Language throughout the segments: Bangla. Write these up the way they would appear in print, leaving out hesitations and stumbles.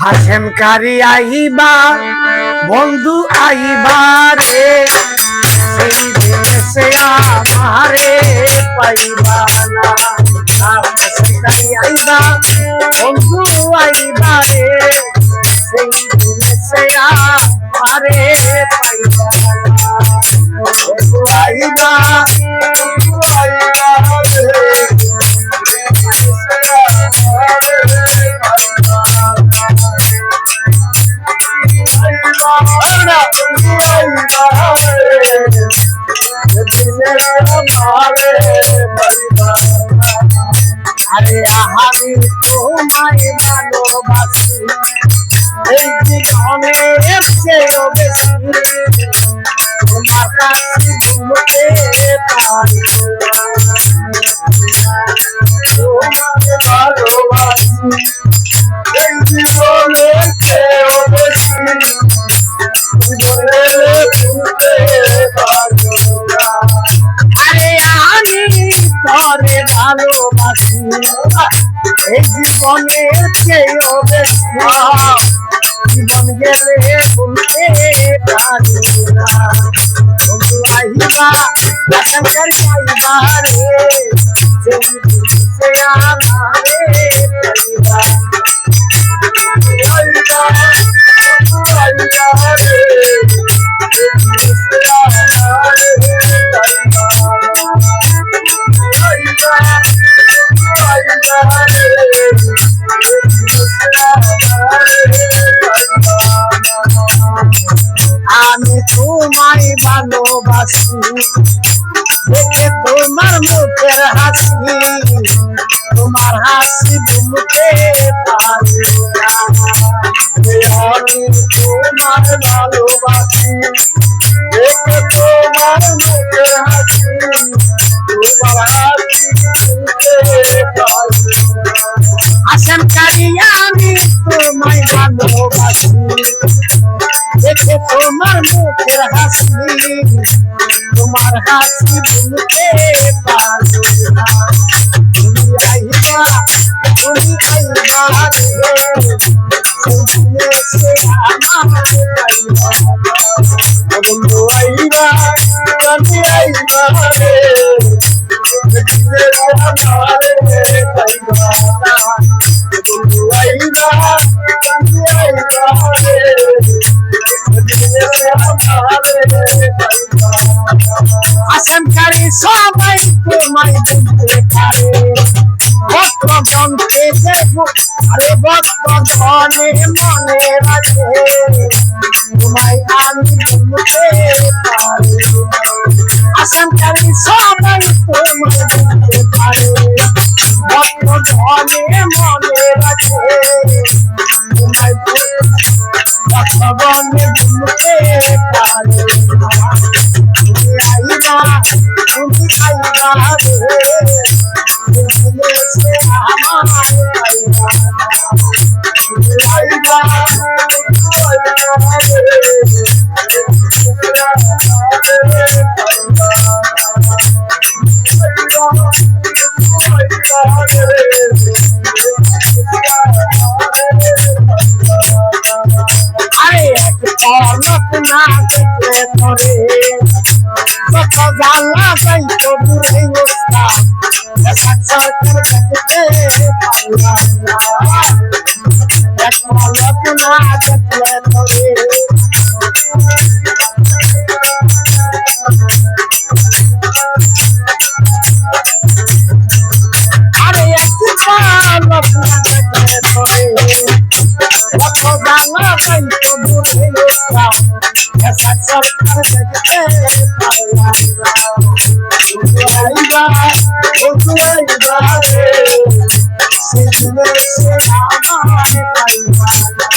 আসেনকারী আইবা বন্ধু আইবা রে সেই দিনে সে আমারে পাইবা না। আসেনকারী আইবা বন্ধু আইবা রে সেই দিনে সে আমারে পাইবা না। বন্ধু আইবা বন্ধু আইবা রে আরে আমি তোমায় ভালোবাসি এই জীবনের চেয়েও বেশি তোমার কাছে বলতে পারি তোমাকে ভালোবাসি এই জীবনের চেয়েও বেশি আরে আমি তোরে ভালোবাসি এই জীবনের চেয়েও বেশি জীবন গেলে বলতে পারি না। বন্ধু আইবা আসেনকারী আইবা রে সেই সে আমারে পাইবা। আমি তোমায় ভালোবাসি দেখে তোমার মুখের হাসি তোমার হাসি ভুলতে পারি না। আমি তোমার ভালোবাসি দেখে তোমার মুখের হাসি তোমার হাসি ভুলতে পারি না। আসেনকারী আমি তোমায় ভালোবাসি দেখে তোমার মুখের হাসি তোমার হাসি ভুলতে পারি না। তুমি আইবা রে সে আমারে পাইবা। বন্ধু আইবা তুমি আইবা রে আমারে পাইবা। বন্ধু আইবা তুমি আইবা রে আসেনকারী সবাই তোমায় বলতে পারে ভক্তগণকে দেখো আরে ভক্তগণে মনে রাখে তোমায় আমি বলতে পারি। আসেনকারী সবাই তোমায় বলতে পারে ভক্তগণে মনে রাখে তোমায় ভক্তগণে বলতে পারে। তুমি আইবা রে সে আমারে পাইবা। তুমি আইবা আরে এক পলক না দেখলে তোরে কত জ্বালা যাইতো দূরে বসতাম সাক্ষাৎ দেখতে পারলাম না। এক পলক না দেখলে তোরে আরে এক পলক না দেখলে তোরে কত জ্বালা যাইতো দূরে বসতাম সাক্ষাৎ দেখতে পারলাম না। বন্ধু আইবা রে সেই দিনে সে আমারে পাইবা না।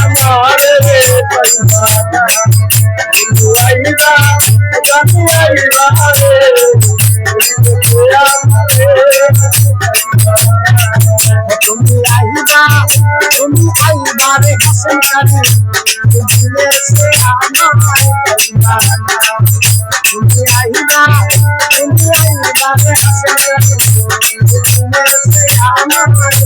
আমারে পাইবা না। বন্ধু আইবা তুমি আইবা রে তুমি আইবা রে আসেনকারী দিনে সে আমারে পাইবা না। তুমি আইবা রে আসেনকারী দিনে সে আমায়